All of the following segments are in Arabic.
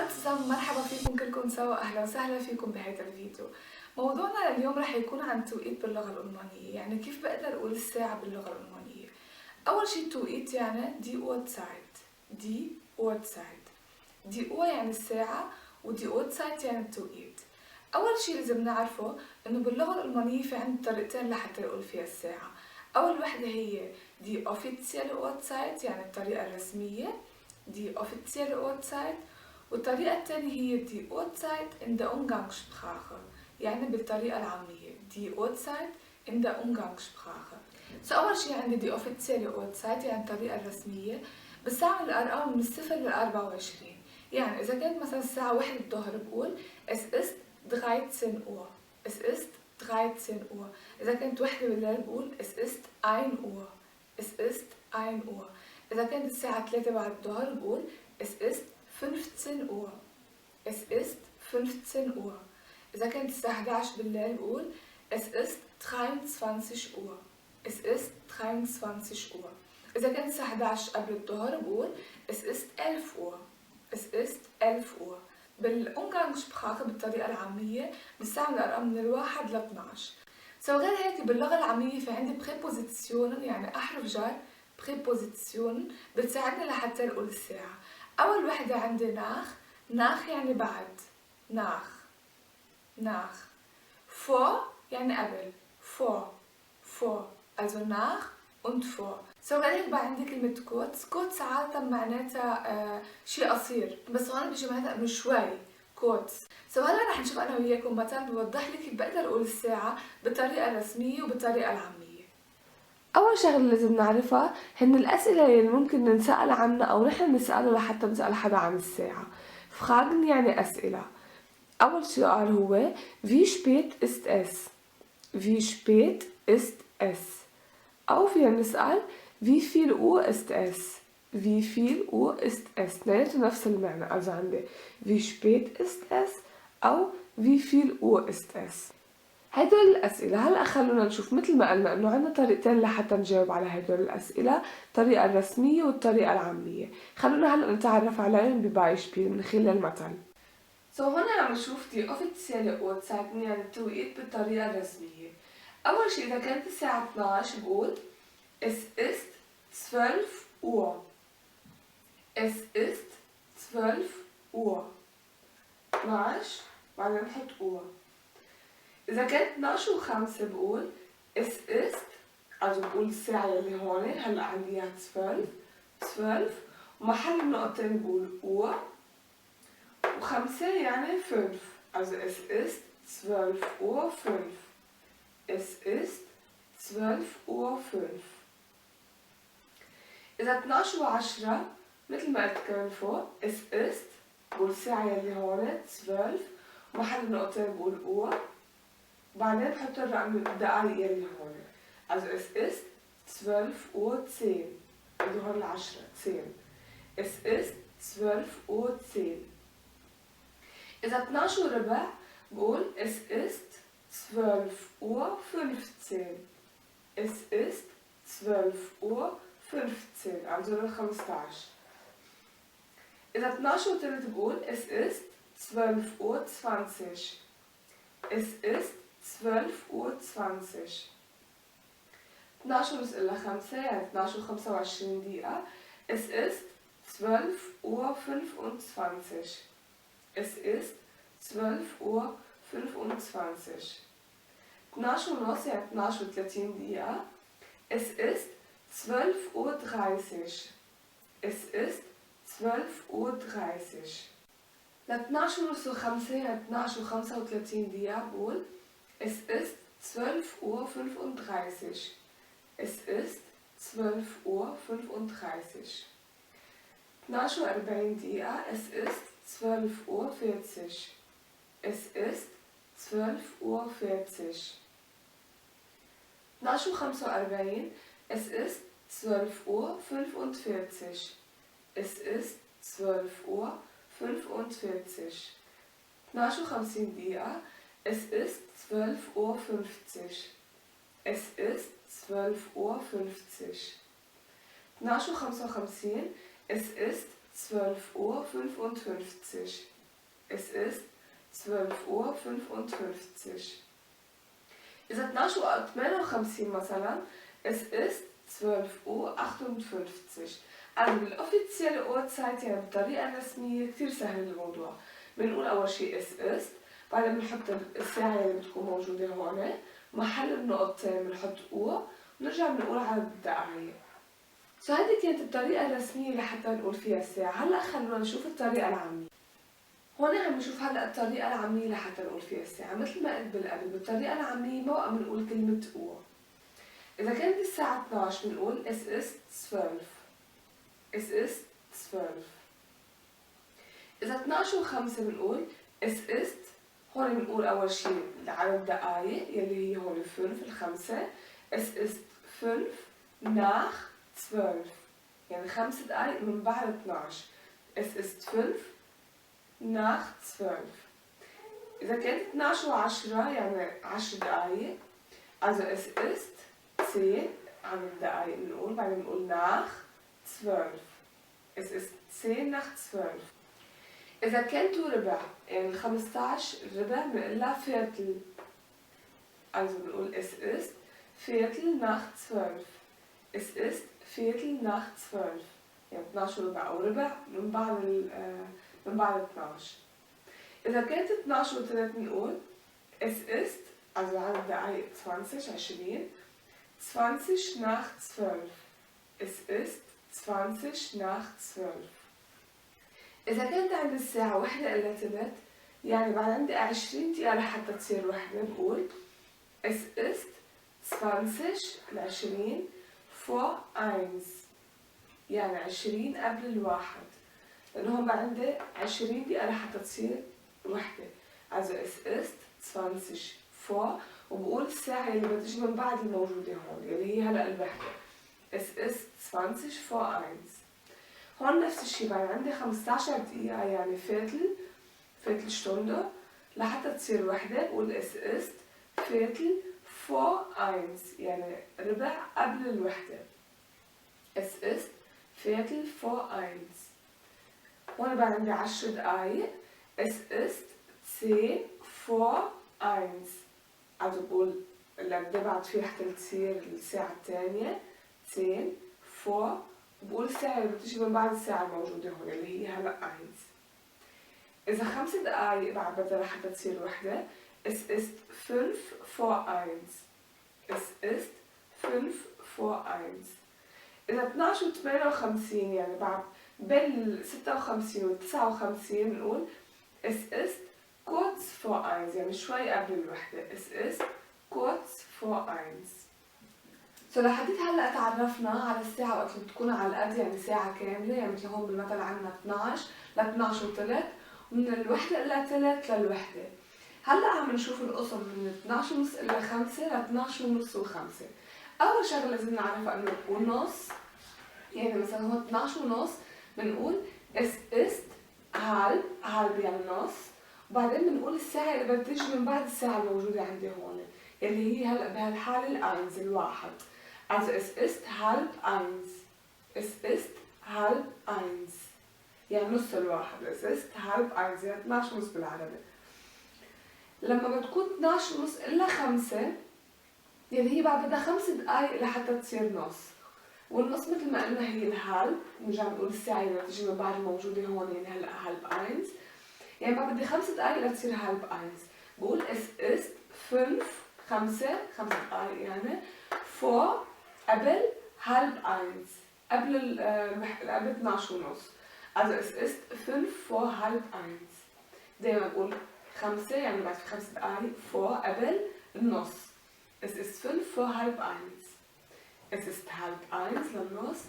ابتسام، مرحبا فيكم كلكم سوا، اهلا وسهلا فيكم بهذا الفيديو. موضوعنا اليوم رح يكون عن التوقيت باللغة الألمانية، يعني كيف بقدر أقول الساعة باللغة الألمانية. أول شي التوقيت يعني دي أوتسايت، دي أوتسايت، دي أو يعني الساعة ودي أوتسايت يعني التوقيت. أول شي لازم نعرفه إنه باللغة الألمانية في عندنا طريقتين لحتى نقول فيها الساعة. أول وحدة هي دي offizielle Uhrzeit يعني الطريقة الرسمية، دي offizielle Uhrzeit، والطريقة الثانية هي دي Uhrzeit in der Umgangssprache يعني بالطريقة العامية دي Uhrzeit in der Umgangssprache. أول شي عندي دي offizielle Uhrzeit يعني الطريقة الرسمية، بستعمل الأرقام من الصفر ل24. يعني إذا كانت مثلا الساعة 1 الظهر بقول es ist 13 Uhr، es ist 13 Uhr. إذا كانت 1 بالليل بقول es ist 1 Uhr، es ist 1 Uhr. إذا كانت الساعة 3 بعد الظهر بقول es ist 15 Uhr، es ist 15 Uhr. إذا كانت الساعة 11 بالليل بقول es ist 23 Uhr، es ist 23 Uhr. إذا كانت الساعة 11 قبل الظهر بقول es ist 11 Uhr، es ist 11 Uhr. بالأونغانغسبراخه بالطريقة العامية بنستعمل الأرقام من 1 ل 12. غير هيك باللغة العامية في عندي بريبوزيسيون يعني أحرف جر، بريبوزيسيون بتساعدنا لحتى نقول الساعة. أول وحدة عندي ناخ، ناخ يعني بعد، ناخ، ناخ. vor يعني قبل، vor، vor، also nach und vor. غير هيك بقى عندي كلمة كوتس، كوتس عادة معناتها شي قصير، بس هون بيجي معناتها انه شوي، كوتس. هلا رح نشوف انا وياكم مثل بيوضح لي كيف بقدر اقول الساعة بالطريقة الرسمية وبالطريقة العامية. أول شغلة لازم نعرفها هن الأسئلة اللي ممكن نسأل عنها أو نحن نسألها لحتى نسأل حدا عن الساعة. فراغن يعني أسئلة. أول سؤال هو wie spät ist es؟ wie spät ist es؟ أو فينا نسأل wie viel Uhr ist es؟ wie viel Uhr ist es؟ اثنيناتهم نفس المعنى. also عندي wie spät ist es أو wie viel Uhr ist es؟ هدول الأسئلة هلأ خلونا نشوف مثل ما قلنا إنه عنا طريقتين لحتى نجاوب على هدول الأسئلة، الطريقة الرسمية والطريقة العامية. خلونا هلأ نتعرف عليهم ببايشبيل من خلال المثل. هون عم نشوف دي offizielle Uhrzeit يعني التوقيت بالطريقة الرسمية. أول شي إذا كانت الساعة 12 بقول es ist 12 Uhr، es ist 12 Uhr. 12 بعدين نحط Uhr. إذا كانت 12 و5 بقول es ist also بقول الساعة اللي هون هلا عندي اياها 12 12 ومحل النقطتين بقول Uhr و5 يعني 5 also es ist 12:05. es ist 12:05. إذا 12 و10 مثل ما قلت كمان فوق es ist بقول الساعة اللي هون 12 ومحل النقطتين بقول Uhr وبعدين بحط الرقم الدقايق اللي هون also es ist 12:10 اللي هون العشرة 10. es ist 12:10. إذا 12 وربع بقول es ist 12:15. es ist 12:15 also لل15. إذا 12 وثلث بقول es ist 12:20. es ist 12:20. 12 ونص إلا 5 يعني 12 و25 دقيقة. es ist 12:25. es ist 12:25. 12 ونص يعني 12 و30 دقيقة. es ist 12:30. es ist 12:30. ل 12 ونص و5 يعني 12 و35 دقيقة بقول es ist 12:35. es ist 12:35. 12 و40 دقيقة es ist 12:40. es ist 12:40. 12 و45 es ist 12:45. es ist 12:45. 12 و50 دقيقة es ist 12:50. es ist 12:50. 12 و55 es ist 12:55. es ist 12 Uhr 55. إذا 12:58 مثلا es ist 12 Uhr 58. يعني بالأوفيتسيال Uhrzeit يعني بالطريقة الرسمية كتير سهل الموضوع. بنقول أول شي es ist، بعدين بنحط الساعة اللي بتكون موجودة هون، محل النقطتين بنحط أو، ونرجع بنقول عدد الدقايق. هيدي كانت الطريقة الرسمية لحتى نقول فيها الساعة. هلا خلونا نشوف الطريقة العامية. هون عم نشوف هلا الطريقة العامية لحتى نقول فيها الساعة. مثل ما قلت بالقبل بالطريقة العامية ما بقى بنقول كلمة أو. إذا كانت الساعة 12 بنقول es ist 12. es ist 12. إذا 12:05 بنقول es ist، هون بنقول أول شي عدد الدقايق يلي هي هون 5 es ist 5 nach 12، يعني 5 دقايق من بعد 12. es ist 5 nach 12. إذا كانت 12:10 يعني 10 دقايق، also es ist 10 عدد الدقايق بنقول، بعدين بنقول nach 12. es ist 10 nach 12. إذا كانتوا ربع يعني 15 ربع بنقلها Viertel، also بنقول es ist Viertel nach 12. es ist Viertel nach 12، يعني 12 ربع أو ربع من بعد 12. إذا كانت 12:03 بنقول es ist، also عدد دقايق 20 20 nach 12. es ist 20 nach 12. إذا كانت عند الساعة 1:03 يعني بعد عندي 20 دقيقة لحتى تصير وحدة، بقول es ist 20 vor 1، يعني 20 قبل الواحد، لأنه هون بعد عندي 20 دقيقة لحتى تصير وحدة. also es ist 20 vor، وبقول الساعة اللي بتجي من بعد الموجودة هون اللي هي هلأ الوحدة. es ist 20 vor 1. هون نفس الشي بعد عندي 15 دقيقة يعني Viertel Stunde لحتى تصير وحدة، بقول es ist Viertel vor 1، يعني ربع قبل الوحدة. es ist Viertel vor 1. هون بعد عندي 10 دقايق es ist 10 vor 1، also بقول اللي بعد فيه حتى تصير الساعة الثانية 10 vor، بقول الساعة اللي بتجي من بعد الساعة الموجودة هون اللي هي هلأ 1. إذا 5 دقايق بعد بدها لحتى تصير وحدة es ist 5 vor 1. es ist 5 vor 1. إذا 12:58 يعني بعد بين 56 و 59 بنقول es ist kurz vor 1، يعني شوي قبل الوحدة. es ist kurz vor 1. لحديت هلا تعرفنا على الساعة وقت اللي بتكون على القد، يعني ساعة كاملة، يعني مثل هون بالمثل عندنا 12 ل 12:03، ومن الوحدة إلى 3 للوحدة. هلا عم نشوف القسم من 12:30 إلى 5 ل 12:30 و 5. أول شغلة لازم نعرفها إنه بقول نص، يعني مثلا هون 12:30 بنقول es ist halb يعني نص، وبعدين بنقول الساعة اللي بتجي من بعد الساعة الموجودة عندي هون اللي هي هلا بهالحالة الأينز الواحد. also es ist 12:30. es ist 12:30 يعني نص الواحد. es ist 12:30 يعني 12:30 بالعربي. لما بتكون 12:30 إلا 5 يعني هي بعد بدها 5 دقايق لحتى تصير نص، والنص مثل ما قلنا هي الهالب، نرجع نقول الساعة اللي بتجي من بعد الموجودة هون يعني هلا 12:30، يعني بعد بدي 5 دقايق لتصير 12:30. بقول es ist 5 دقايق يعني vor قبل 12:30، قبل 12:30. also es ist 5 vor 12:30. دايما بقول 5 يعني بعد في 5 دقايق vor قبل النص. es ist 5 vor 12:30. es ist 12:30 للنص،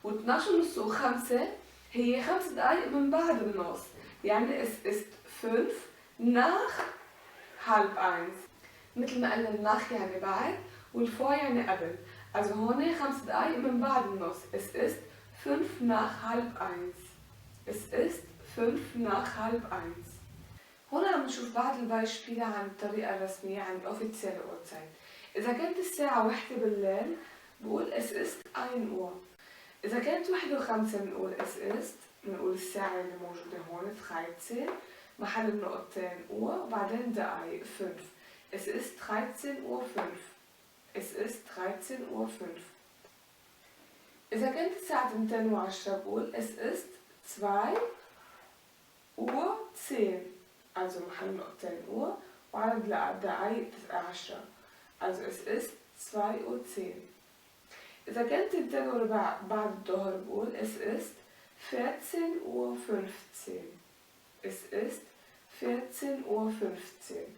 و 12:30 و 5 هي 5 دقايق من بعد النص، يعني es ist 5 nach 12:30. مثل ما قلنا الناخ يعني بعد والفور يعني قبل، also هون 5 دقايق من بعد النص. es ist 5 nach 12:30. es ist 5 nach 12:30. هون عم نشوف بعض البايشبيلة عن الطريقة الرسمية عن الأوفيتسيال أوتسايد. إذا كانت الساعة 1 بالليل بقول es ist 1 Uhr. إذا كانت 1:05 بنقول es ist، بنقول الساعة اللي موجودة هون 13. محل النقطتين Uhr وبعدين دقايق 5. Es ist 13:05. Es ist 13:05. إذا كانت الساعة 2:10 بقول es ist 2:10. also محل نقطتين Uhr وعدد دقايق 10. also es ist 2:10. إذا كانت 2:15 بعد الظهر بقول es ist 14:15. es ist 14:15.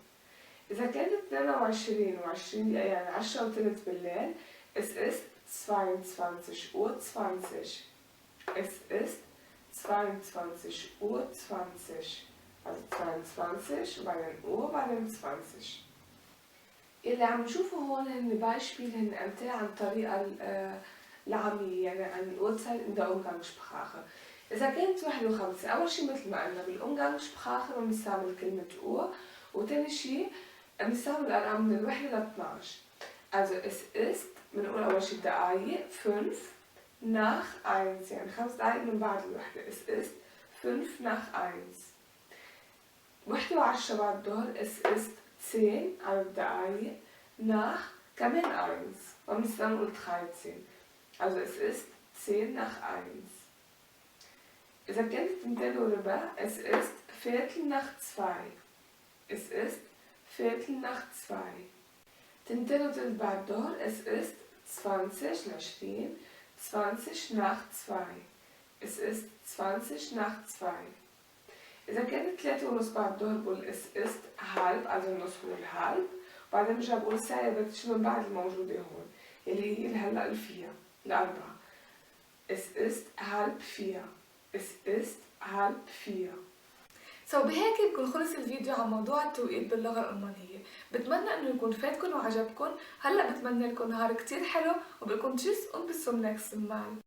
إذا كانت 22:20 يعني 10:03 بالليل es ist 22:20. es ist 22:20. also 22 وبعدين وبعدين 20. اللي عم نشوفه هون هن بايشبيل هن أمثلة عن الطريقة العامية يعني عن الويب سايت in der Umgangssprache. إذا كانت 1 و5 أول شي مثل ما قلنا بالأمغانغسبراche بنستعمل كلمة Uhr وتاني شي بنستعمل الأرقام من الوحدة ل 12. also es ist بنقول أول شي دقايق 5 nach 1 يعني 5 دقايق من بعد الوحدة. es ist 5 nach 1. 1:10 بعد الظهر es ist 10 عدد دقايق nach كمان 1 وبنستعمل نقول 13. also es ist 10 nach 1. إذا كانت 2:15 es ist 1:45. es ist 1:45. 2:15 بعد الظهر es ist 20 nach 2. es ist 20 nach 2. إذا كانت 3:30 بعد الظهر بقول es ist halb also النص هو الهالب وبعدين برجع بقول الساعة بتجي من بعد الموجودة هون اللي هي هلا الفيها الأربعة. es ist 3:30. es ist 3:30. بهيك بكون خلص الفيديو عن موضوع التوقيت باللغة الألمانية. بتمنى انه يكون فاتكم وعجبكم. هلا بتمنى لكم نهار كتير حلو وبقول لكم تشيس und bis zum nächsten Mal.